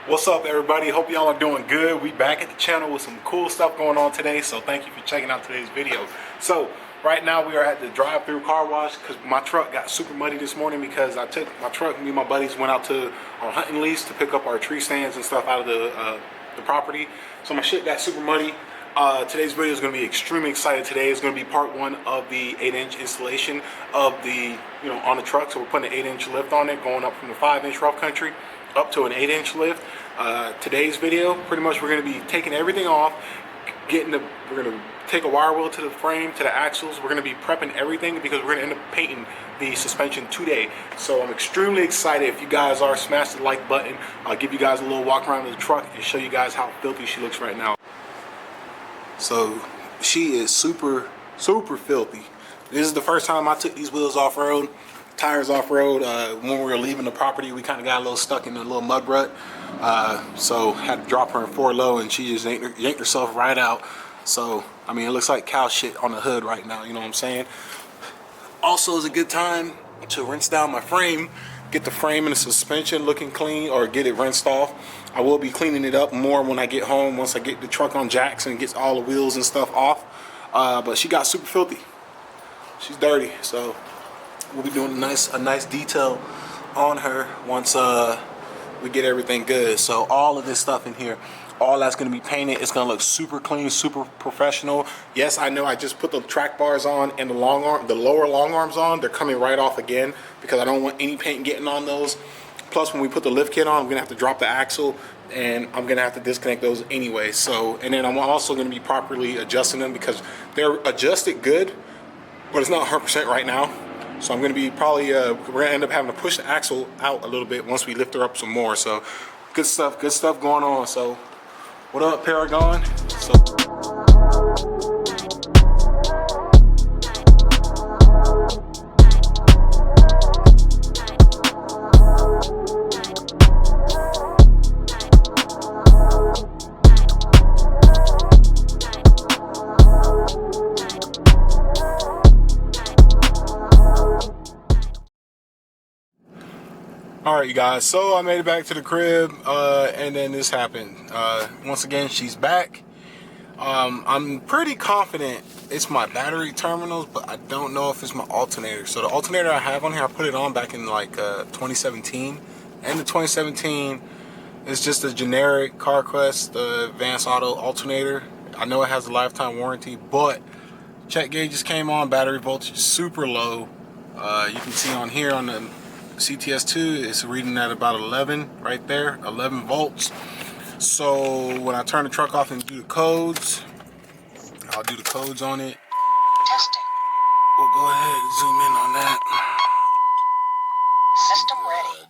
What's up, everybody? Hope y'all are doing good. We back at the channel with some cool stuff going on today, so thank you for checking out today's video. So right now we are at the drive-through car wash because my truck got super muddy this morning because I took my truck, me and my buddies went out to our hunting lease to pick up our tree stands and stuff out of the property. So my shit got super muddy. Today's video is going to be extremely excited. Today is going to be part one of the 8-inch installation of the, on the truck. So we're putting an 8-inch lift on it, going up from the 5-inch rough country up to an 8-inch lift. Today's video, pretty much we're going to be taking everything off, we're going to take a wire wheel to the frame, to the axles. We're going to be prepping everything because we're going to end up painting the suspension today. So I'm extremely excited. If you guys are, smash the like button. I'll give you guys a little walk around the truck and show you guys how filthy she looks right now. So she is super filthy. This is the first time I took these wheels off-road, tires off-road. When we were leaving the property, we kind of got a little stuck in a little mud rut. So had to drop her in 4-low and she just yanked herself right out. So, I mean, it looks like cow shit on the hood right now, you know what I'm saying? Also, is a good time to rinse down my frame, get the frame and the suspension looking clean, or get it rinsed off. I will be cleaning it up more when I get home, once I get the truck on jacks and gets all the wheels and stuff off. But she got super filthy. She's dirty, so we'll be doing a nice detail on her once we get everything good. So all of this stuff in here, all that's going to be painted. It's going to look super clean, super professional. Yes, I know I just put the track bars on and the lower long arms on. They're coming right off again because I don't want any paint getting on those. Plus, when we put the lift kit on, I'm going to have to drop the axle and I'm going to have to disconnect those anyway. So, and then I'm also going to be properly adjusting them because they're adjusted good, but it's not 100% right now. So I'm going to be probably, we're going to end up having to push the axle out a little bit once we lift her up some more. So good stuff going on. So what up, Paragon? So alright, you guys, so I made it back to the crib, and then this happened. Once again, she's back. I'm pretty confident it's my battery terminals, but I don't know if it's my alternator. So the alternator I have on here, I put it on back in like 2017. And the 2017 is just a generic CarQuest Advanced Auto alternator. I know it has a lifetime warranty, but check gauges came on, battery voltage is super low. You can see on here on the CTS2, it's reading at about 11 right there, 11 volts. So when I turn the truck off and do the codes, I'll do the codes on it. Testing. We'll go ahead and zoom in on that. System ready.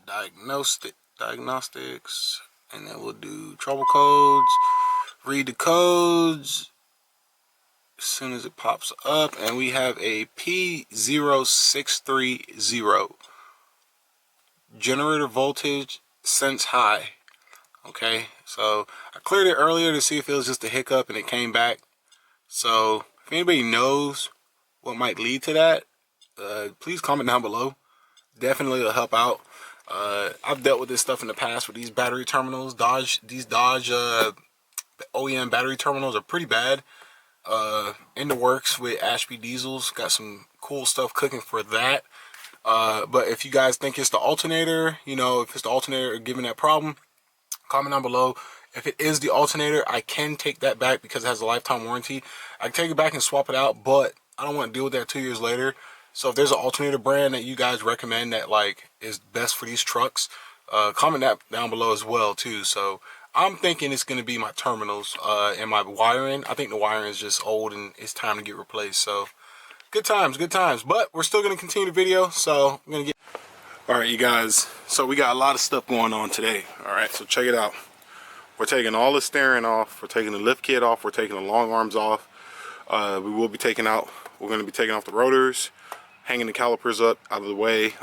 Diagnostics, and then we'll do trouble codes, read the codes as soon as it pops up, and we have a P0630. Generator voltage sense high. Okay, so I cleared it earlier to see if it was just a hiccup and it came back. So if anybody knows what might lead to that, please comment down below. Definitely it'll help out. I've dealt with this stuff in the past with these battery terminals. These Dodge OEM battery terminals are pretty bad. In the works with Ashby diesels, got some cool stuff cooking for that. But if you guys think it's the alternator, if it's the alternator giving that problem, comment down below. If it is the alternator, I can take that back because it has a lifetime warranty. I can take it back and swap it out, but I don't want to deal with that 2 years later. So if there's an alternator brand that you guys recommend that is best for these trucks, comment that down below as well too. So I'm thinking it's going to be my terminals and my wiring. I think the wiring is just old and it's time to get replaced. So good times, but we're still going to continue the video. So I'm going to get... All right, you guys, so we got a lot of stuff going on today. All right, so check it out. We're taking all the steering off. We're taking the lift kit off. We're taking the long arms off. We're going to be taking off the rotors, hanging the calipers up out of the way.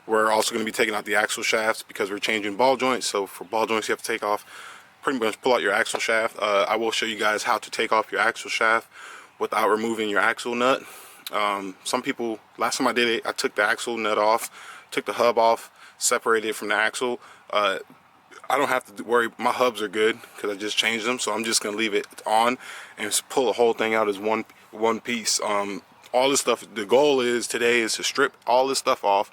We're also going to be taking out the axle shafts because we're changing ball joints. So for ball joints, you have to take off, pretty much pull out your axle shaft. I will show you guys how to take off your axle shaft without removing your axle nut. Some people, last time I did it, I took the axle nut off, took the hub off, separated it from the axle. I don't have to worry. My hubs are good because I just changed them, so I'm just gonna leave it on and just pull the whole thing out as one piece. All this stuff. The goal is today is to strip all this stuff off,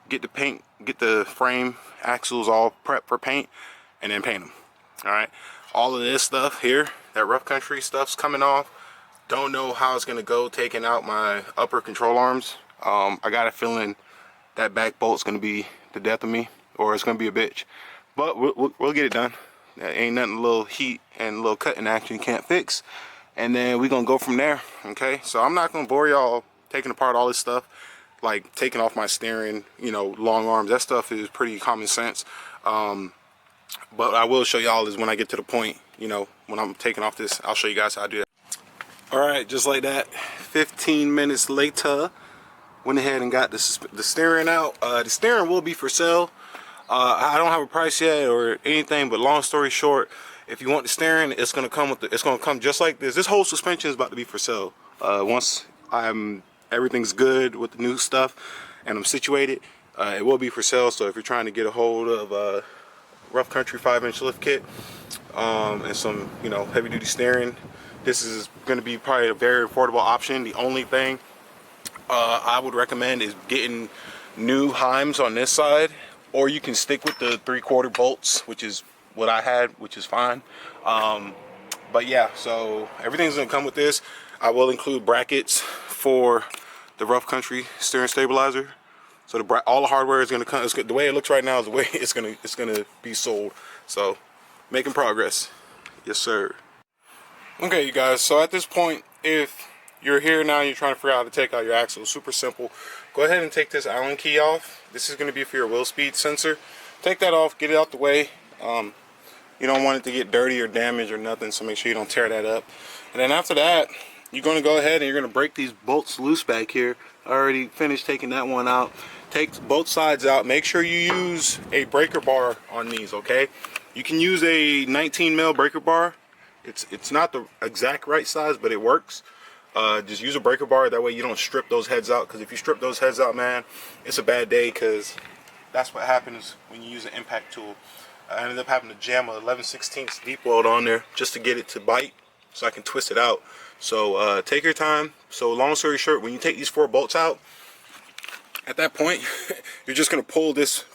get the paint, get the frame axles all prepped for paint, and then paint them. All right. All of this stuff here, that rough country stuff's coming off. Don't know how it's gonna go taking out my upper control arms. I got a feeling that back bolt's gonna be the death of me, or it's gonna be a bitch. But we'll get it done. That ain't nothing a little heat and a little cutting action can't fix. And then we're gonna go from there, okay? So I'm not gonna bore y'all taking apart all this stuff, like taking off my steering, you know, long arms. That stuff is pretty common sense. But I will show y'all is when I get to the point, you know, when I'm taking off this, I'll show you guys how I do that. All right, just like that, 15 minutes later, went ahead and got the steering out. The steering will be for sale. I don't have a price yet or anything, but long story short, if you want the steering, it's gonna come with it's gonna come just like this. This whole suspension is about to be for sale. Once everything's good with the new stuff and I'm situated, it will be for sale. So if you're trying to get a hold of rough country 5-inch lift kit and some, you know, heavy duty steering, this is going to be probably a very affordable option. The only thing I would recommend is getting new Heims on this side, or you can stick with the 3/4 bolts, which is what I had, which is fine. But yeah, so everything's gonna come with this. I will include brackets for the rough country steering stabilizer. So all the hardware is gonna come. The way it looks right now is the way it's gonna be sold. So making progress, yes sir. Okay, you guys. So at this point, if you're here now and you're trying to figure out how to take out your axle, super simple. Go ahead and take this Allen key off. This is going to be for your wheel speed sensor. Take that off, get it out the way. You don't want it to get dirty or damaged or nothing, so make sure you don't tear that up. And then after that, you're going to go ahead and you're going to break these bolts loose back here. I already finished taking that one out. Take both sides out. Make sure you use a breaker bar on these, okay? You can use a 19 mil breaker bar. It's not the exact right size, but it works. Just use a breaker bar, that way you don't strip those heads out, because if you strip those heads out, man, it's a bad day, because that's what happens when you use an impact tool. I ended up having to jam a 11/16 deep weld on there just to get it to bite so I can twist it out. So take your time. So long story short, when you take these 4 bolts out, at that point you're just going to pull this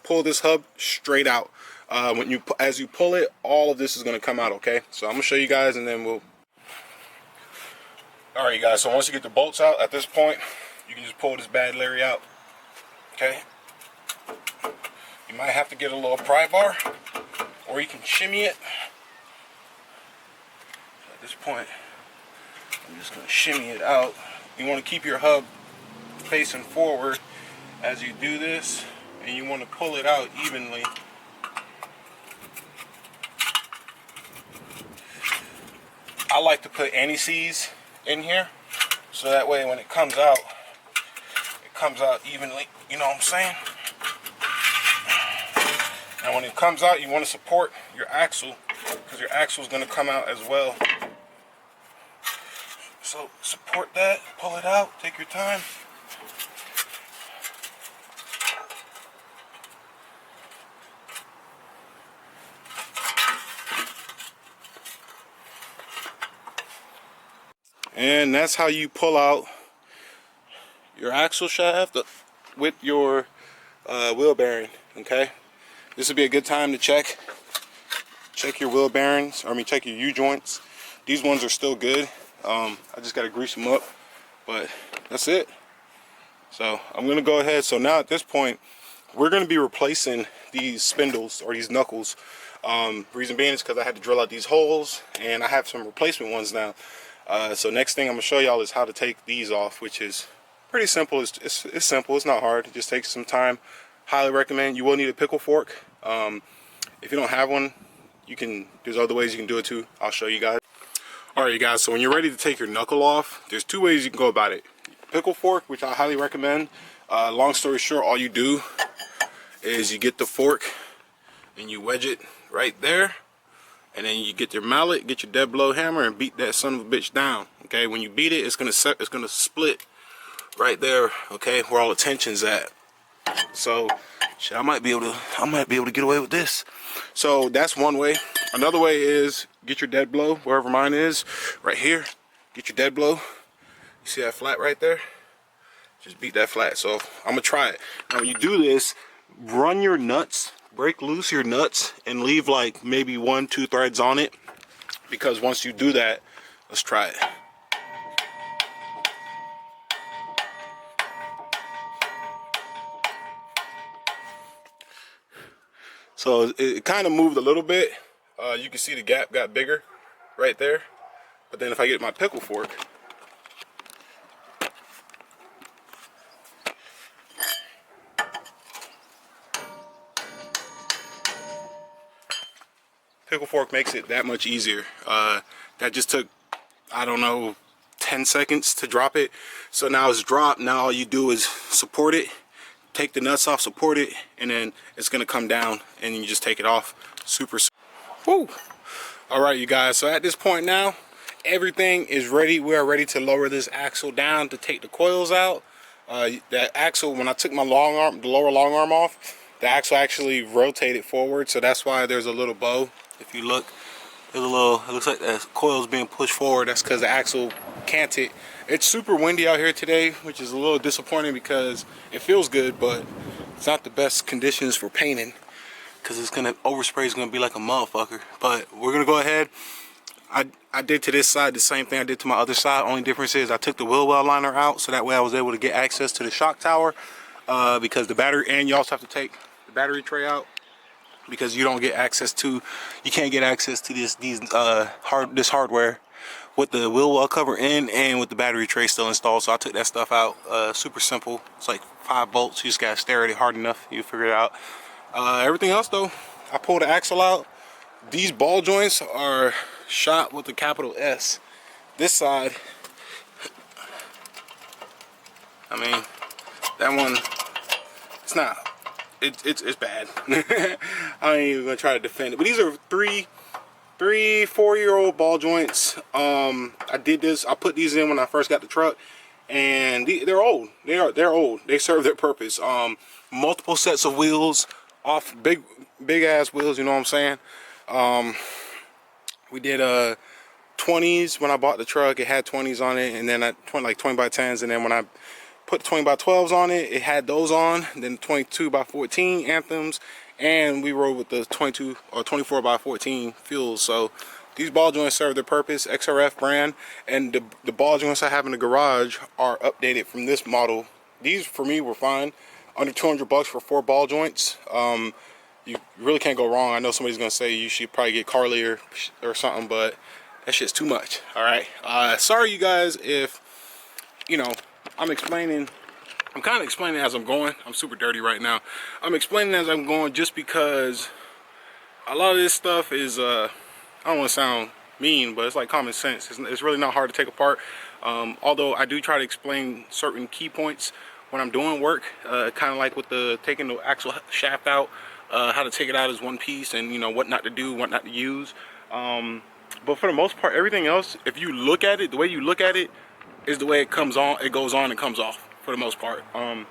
hub straight out. As you pull it, all of this is going to come out, okay? So I'm going to show you guys, and then we'll... Alright, you guys, so once you get the bolts out, at this point, you can just pull this bad Larry out, okay? You might have to get a little pry bar, or you can shimmy it. At this point, I'm just going to shimmy it out. You want to keep your hub facing forward as you do this, and you want to pull it out evenly. I like to put anti-seize in here, so that way when it comes out evenly, you know what I'm saying? And when it comes out, you want to support your axle, because your axle is going to come out as well. So support that, pull it out, take your time. And that's how you pull out your axle shaft with your wheel bearing, okay? This would be a good time to check your wheel bearings, check your U-joints. These ones are still good. I just got to grease them up, but that's it. So I'm going to go ahead. So now at this point, we're going to be replacing these spindles, or these knuckles. Reason being is because I had to drill out these holes, and I have some replacement ones now. So next thing I'm going to show y'all is how to take these off, which is pretty simple. It's simple. It's not hard. It just takes some time. Highly recommend. You will need a pickle fork. If you don't have one, there's other ways you can do it too. I'll show you guys. Alright, you guys, so when you're ready to take your knuckle off, there's 2 ways you can go about it. Pickle fork, which I highly recommend. Long story short, all you do is you get the fork and you wedge it right there. And then you get your mallet, get your dead blow hammer, and beat that son of a bitch down. Okay, when you beat it, it's gonna split right there. Okay, where all the tension's at. So shit, I might be able to get away with this. So that's one way. Another way is get your dead blow wherever mine is, right here. Get your dead blow. You see that flat right there? Just beat that flat. So I'm gonna try it. Now when you do this, run your nuts, break loose your nuts, and leave like maybe 1-2 threads on it. Because once you do that, let's try it. So it kind of moved a little bit. You can see the gap got bigger right there. But then if I get my pickle fork, makes it that much easier. That just took, I don't know, 10 seconds to drop it. So now it's dropped. Now all you do is support it, take the nuts off, support it, and then it's gonna come down and you just take it off. Super. Woo! All right, you guys, so at this point now, everything is ready. We are ready to lower this axle down to take the coils out. That axle, when I took my long arm, the lower long arm off, the axle actually rotated forward, so that's why there's a little bow. If you look, there's a little, it looks like the coil's being pushed forward. That's because the axle canted. It's super windy out here today, which is a little disappointing because it feels good, but it's not the best conditions for painting because it's gonna, overspray is gonna be like a motherfucker. But we're gonna go ahead. I did to this side the same thing I did to my other side. Only difference is I took the wheel well liner out, so that way I was able to get access to the shock tower, because the battery, and you also have to take the battery tray out because you don't get access to, you can't get access to this hardware with the wheel well cover in and with the battery tray still installed. So I took that stuff out. Super simple. It's like 5 bolts. You just gotta stare at it hard enough, you figure it out. Everything else though, I pulled the axle out. These ball joints are shot with a capital S. This side, I mean, that one, it's not, it's bad. I ain't even gonna try to defend it. But these are 4-year-old ball joints. I did this, I put these in when I first got the truck, and they're old. They're old. They serve their purpose. Multiple sets of wheels, off big ass wheels, you know what I'm saying? We did 20s when I bought the truck. It had 20s on it, and then like 20 by 10s, and then when I put 20 by 12s on it, it had those on. Then 22 by 14 anthems, and we rode with the 22 or 24 by 14 fuels. So these ball joints serve their purpose. XRF brand, and the ball joints I have in the garage are updated from this model. These for me were fine, under 200 bucks for 4 ball joints. You really can't go wrong. I know somebody's gonna say you should probably get Carly or something, but that shit's too much. All right. Sorry, you guys, if you know I'm explaining. I'm kind of explaining as I'm going. I'm super dirty right now. I'm explaining as I'm going just because a lot of this stuff is I don't want to sound mean, but it's like common sense. It's really not hard to take apart. Although I do try to explain certain key points when I'm doing work, kind of like with the taking the axle shaft out. How to take it out as one piece, and you know what not to do, what not to use. But for the most part, everything else, if you look at it, the way you look at it is the way it comes on, it goes on and comes off for the most part. There's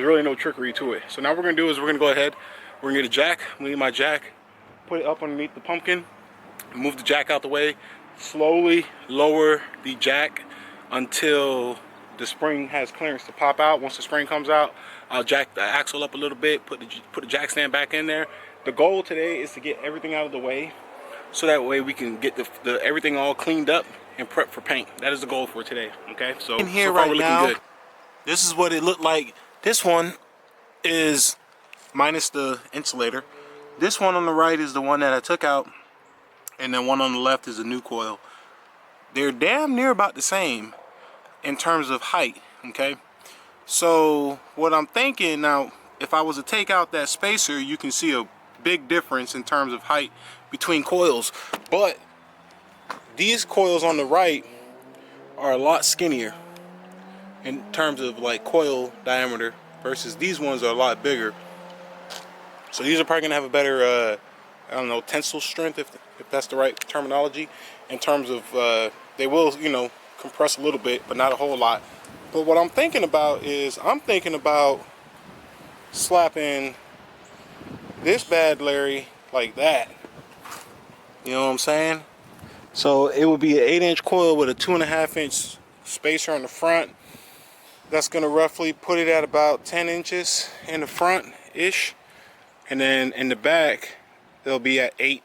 really no trickery to it. So now what we're gonna do is we're gonna go ahead, we're gonna get a jack. I'm gonna get my jack, put it up underneath the pumpkin, move the jack out the way, slowly lower the jack until the spring has clearance to pop out. Once the spring comes out, I'll jack the axle up a little bit, put the jack stand back in there. The goal today is to get everything out of the way, so that way we can get the everything all cleaned up and prepped for paint. That is the goal for today. Okay, so in here so far right we're looking now, good. this is what it looked like. This one is minus the insulator. This one on the right is the one that I took out, and then one on the left is a new coil. They're damn near about the same in terms of height. Okay, so what I'm thinking now, if I was to take out that spacer, you can see a big difference in terms of height between coils. But these coils on the right are a lot skinnier in terms of like coil diameter, versus these ones are a lot bigger. So these are probably gonna have a better I don't know, tensile strength, if that's the right terminology, in terms of they will, you know, compress a little bit, but not a whole lot. But what I'm thinking about is I'm thinking about slapping this bad Larry like that. You know what I'm saying? So it would be an 8-inch coil with a 2.5-inch spacer on the front. That's gonna roughly put it at about 10 inches in the front-ish. And then in the back, it'll be at 8.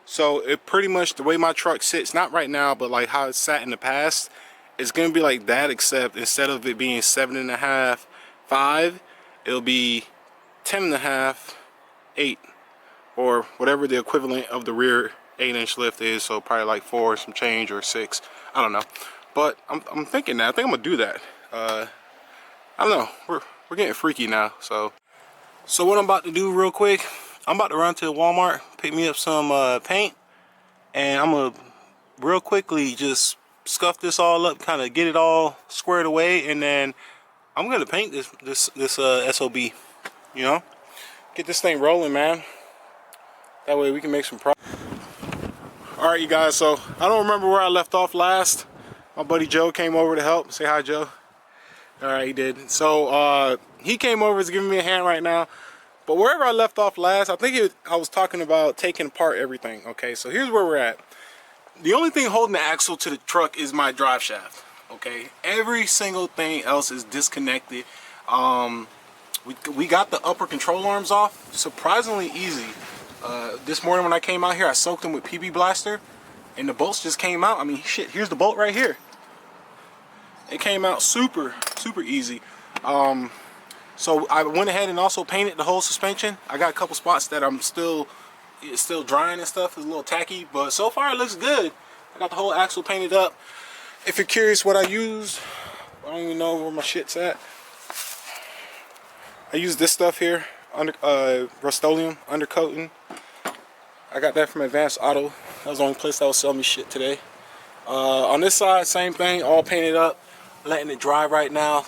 So it pretty much, the way my truck sits, not right now, but like how it sat in the past, it's gonna be like that, except instead of it being 7.5, 5, it'll be 10.5, 8, or whatever the equivalent of the rear 8-inch lift is. So probably like 4 some change or 6, I don't know. But I'm thinking that I think I'm gonna do that. I don't know, we're getting freaky now. So what I'm about to do real quick, I'm about to run to Walmart, pick me up some paint, and I'm gonna real quickly just scuff this all up, kind of get it all squared away, and then I'm gonna paint this SOB, you know, get this thing rolling, man. That way we can make some progress. All right, you guys, so I don't remember where I left off last. My buddy Joe came over to help. Say hi, Joe. All right, he did. So he came over, is giving me a hand right now. But wherever I left off last, I think I was talking about taking apart everything. Okay, so here's where we're at. The only thing holding the axle to the truck is my drive shaft. Okay, every single thing else is disconnected. We got the upper control arms off surprisingly easy. This morning when I came out here, I soaked them with PB Blaster, and the bolts just came out. I mean, shit, here's the bolt right here. It came out super easy. So I went ahead and also painted the whole suspension. I got a couple spots that it's still drying and stuff. It's a little tacky, but so far it looks good. I got the whole axle painted up. If you're curious what I used, I don't even know where my shit's at. I used this stuff here, Rust-Oleum undercoating. I got that from Advanced Auto. That was the only place that was selling me shit today. On this side, same thing, all painted up, letting it dry right now.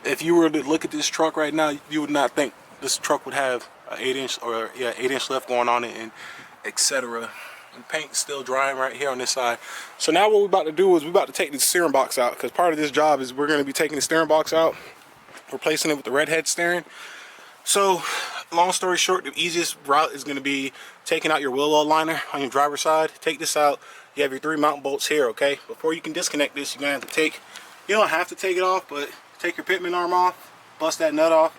If you were to look at this truck right now, you would not think this truck would have an 8-inch or 8-inch lift going on it, and etc. And paint's still drying right here on this side. So now what we're about to do is we're about to take the steering box out, because part of this job is we're going to be taking the steering box out, replacing it with the redhead steering. So long story short, the easiest route is going to be taking out your wheel well liner on your driver's side. Take this out. You have your 3 mounting bolts here, okay? Before you can disconnect this, you're going to have to take, you don't have to take it off, but take your Pitman Arm off, bust that nut off,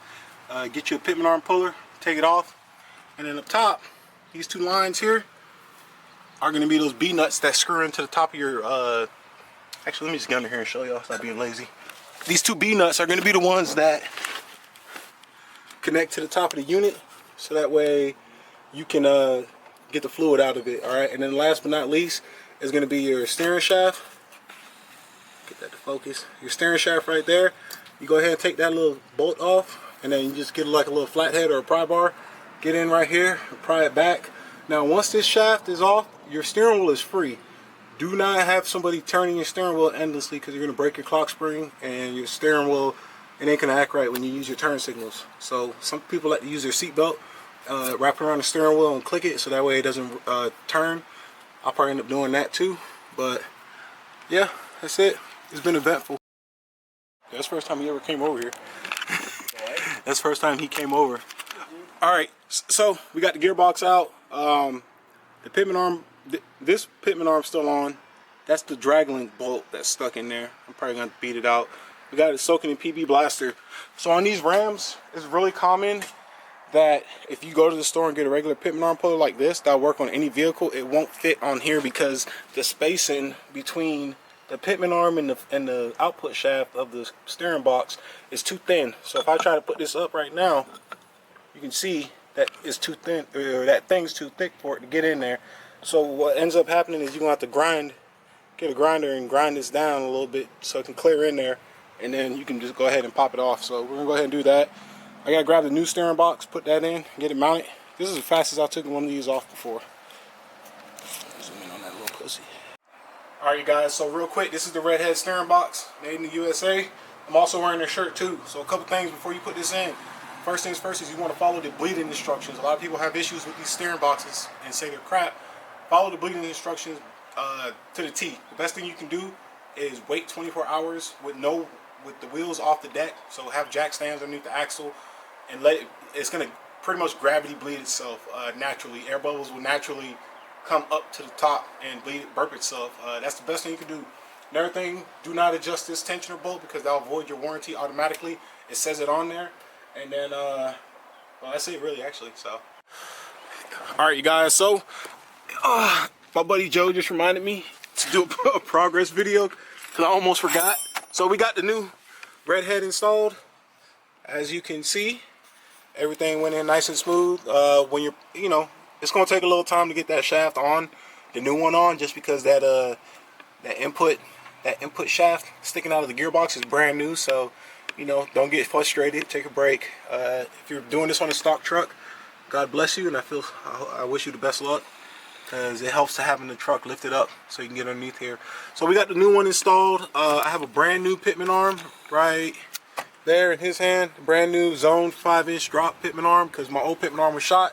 get you a Pitman Arm puller, take it off, and then up top, these 2 lines here are going to be those B nuts that screw into the top of your, actually let me just get under here and show y'all, stop being lazy. These 2 B nuts are going to be the ones that connect to the top of the unit, so that way you can get the fluid out of it. All right, and then last but not least is going to be your steering shaft. Get that to focus. Your steering shaft right there. You go ahead and take that little bolt off, and then you just get like a little flathead or a pry bar. Get in right here and pry it back. Now once this shaft is off, your steering wheel is free. Do not have somebody turning your steering wheel endlessly, because you're going to break your clock spring, and your steering wheel, it ain't going to act right when you use your turn signals. So some people like to use their seat belt, wrap it around the steering wheel and click it so that way it doesn't turn. I'll probably end up doing that too. But yeah, that's it. It's been eventful. That's the first time he ever came over here. That's the first time he came over. Alright, so we got the gearbox out. The Pitman Arm, this Pitman Arm's still on. That's the drag link bolt that's stuck in there. I'm probably going to beat it out. We got it soaking in PB Blaster. So on these Rams, it's really common that if you go to the store and get a regular Pitman Arm puller like this, that'll work on any vehicle. It won't fit on here because the spacing between the Pitman Arm and the output shaft of the steering box is too thin. So if I try to put this up right now, you can see that it's too thin, or that thing's too thick for it to get in there. So what ends up happening is you're gonna have to get a grinder and grind this down a little bit so it can clear in there, and then you can just go ahead and pop it off. So we're gonna go ahead and do that. I gotta grab the new steering box, put that in, get it mounted. This is the fastest I took one of these off before. Zoom in on that little pussy. Alright you guys, so real quick, this is the redhead steering box, made in the USA. I'm also wearing their shirt too. So a couple things before you put this in. First things first is you want to follow the bleeding instructions. A lot of people have issues with these steering boxes and say they're crap. Follow the bleeding instructions to the T. The best thing you can do is wait 24 hours with no with the wheels off the deck, so have jack stands underneath the axle, and let it, it's gonna pretty much gravity bleed itself naturally. Air bubbles will naturally come up to the top and burp itself. That's the best thing you can do. Another thing, do not adjust this tensioner bolt because that'll void your warranty automatically. It says it on there. And then, well, that's it really, actually. So, all right, you guys. So, my buddy Joe just reminded me to do a progress video because I almost forgot. So we got the new red head installed. As you can see, everything went in nice and smooth. When you're, you know, it's gonna take a little time to get that shaft on, the new one on, just because that input shaft sticking out of the gearbox is brand new. So, you know, don't get frustrated. Take a break. If you're doing this on a stock truck, God bless you, and I wish you the best luck, because it helps to having the truck lifted up so you can get underneath here. So we got the new one installed. I have a brand new Pitman Arm right there in his hand, brand new zone 5-inch drop Pitman Arm, because my old Pitman Arm was shot.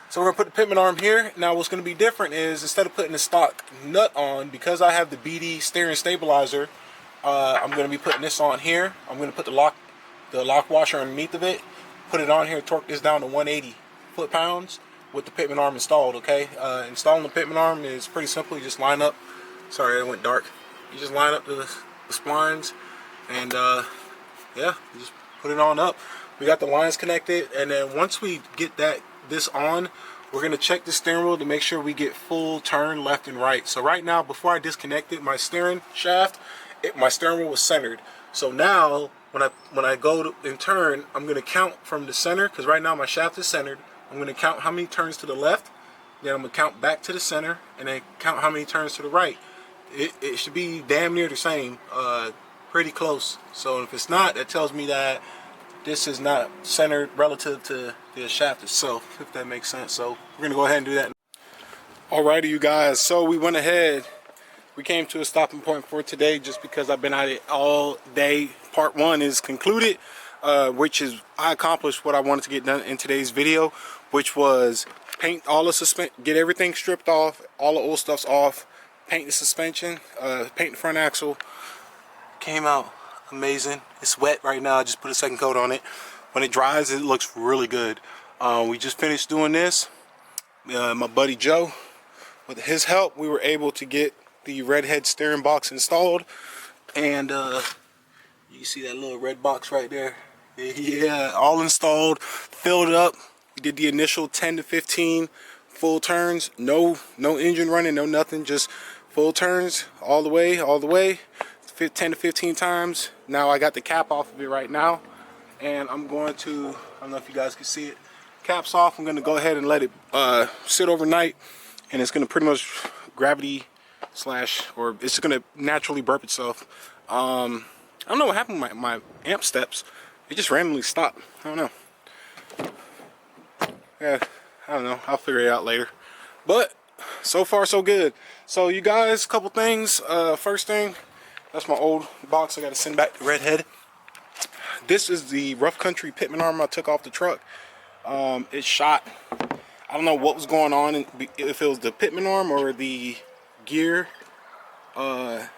So we're gonna put the Pitman Arm here. Now what's gonna be different is, instead of putting the stock nut on, because I have the BD steering stabilizer, I'm gonna be putting this on here. I'm gonna put the lock washer underneath of it, put it on here, torque this down to 180 foot-pounds with the Pitman Arm installed, okay? Installing the Pitman Arm is pretty simple. You just line up, sorry it went dark. You just line up the splines, and yeah, you just put it on up. We got the lines connected, and then once we get this on, we're gonna check the steering wheel to make sure we get full turn left and right. So right now, before I disconnected my steering shaft, my steering wheel was centered. So now when I go and turn, I'm gonna count from the center, because right now my shaft is centered. I'm gonna count how many turns to the left, then I'm gonna count back to the center, and then count how many turns to the right. It should be damn near the same, pretty close. So if it's not, that tells me that this is not centered relative to the shaft itself, if that makes sense. So we're gonna go ahead and do that. Alrighty, you guys, so we went ahead, we came to a stopping point for today just because I've been at it all day. Part 1 is concluded, which is, I accomplished what I wanted to get done in today's video, which was paint all the suspension, get everything stripped off, all the old stuff's off, paint the suspension, paint the front axle. Came out amazing. It's wet right now. I just put a second coat on it. When it dries, it looks really good. We just finished doing this. My buddy Joe, with his help, we were able to get the red head steering box installed, and you see that little red box right there? Yeah, all installed, filled up. We did the initial 10 to 15 full turns. No engine running, no nothing, just full turns all the way. 10 to 15 times. Now I got the cap off of it right now, and I'm going to, I don't know if you guys can see it, cap's off. I'm going to go ahead and let it sit overnight, and it's going to pretty much gravity slash, or it's going to naturally burp itself. I don't know what happened with my amp steps. It just randomly stopped. I don't know. Yeah, I don't know. I'll figure it out later. But so far so good. So you guys, a couple things. First thing, that's my old box. I got to send back to Redhead. This is the Rough Country Pitman Arm I took off the truck. It's shot. I don't know what was going on, if it was the Pitman Arm or the gear, the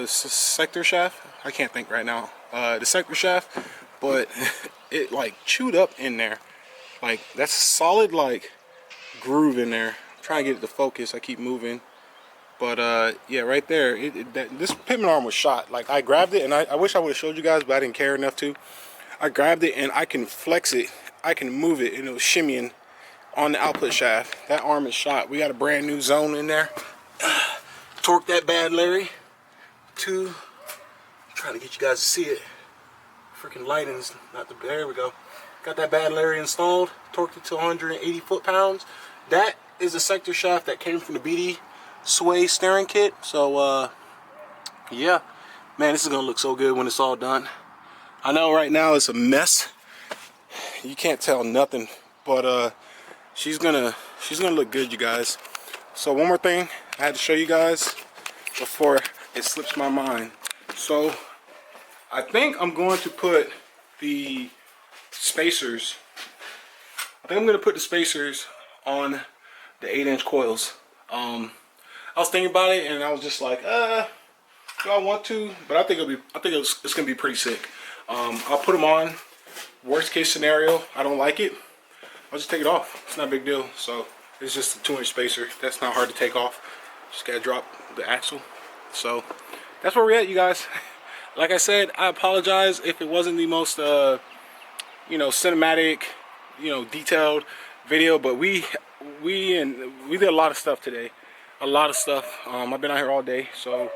sector shaft. I can't think right now. The sector shaft, but it like chewed up in there. Like, that's a solid like groove in there. I'm trying to get it to focus. I keep moving. But yeah, right there, this Pitman Arm was shot. Like, I grabbed it, and I wish I would have showed you guys, but I didn't care enough to. I grabbed it, and I can flex it. I can move it, and it was shimmying on the output shaft. That arm is shot. We got a brand new zone in there. Torque that bad, Larry. Trying to get you guys to see it. Freaking lighting's not the, there we go. Got that bad Larry installed. Torqued it to 180 foot-pounds. That is the sector shaft that came from the BD Sway steering kit. So yeah, man, this is gonna look so good when it's all done. I know right now it's a mess. You can't tell nothing, but she's gonna look good, you guys. So one more thing I had to show you guys before it slips my mind. So I think I'm going to put the spacers. I think I'm gonna put the spacers on the 8-inch coils. I was thinking about it, and I was just like, if I want to, but I think it's gonna be pretty sick. I'll put them on. Worst case scenario, I don't like it, I'll just take it off. It's not a big deal. So it's just a 2-inch spacer. That's not hard to take off. Just gotta drop the axle. So that's where we're at, you guys. Like I said, I apologize if it wasn't the most you know, cinematic, you know, detailed video, but we did a lot of stuff today. A lot of stuff. I've been out here all day, so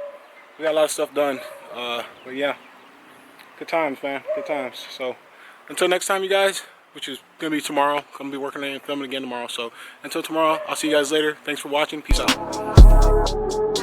we got a lot of stuff done. But yeah, good times, man. Good times. So until next time, you guys, which is gonna be tomorrow. Gonna be working and filming again tomorrow. So until tomorrow, I'll see you guys later. Thanks for watching. Peace out.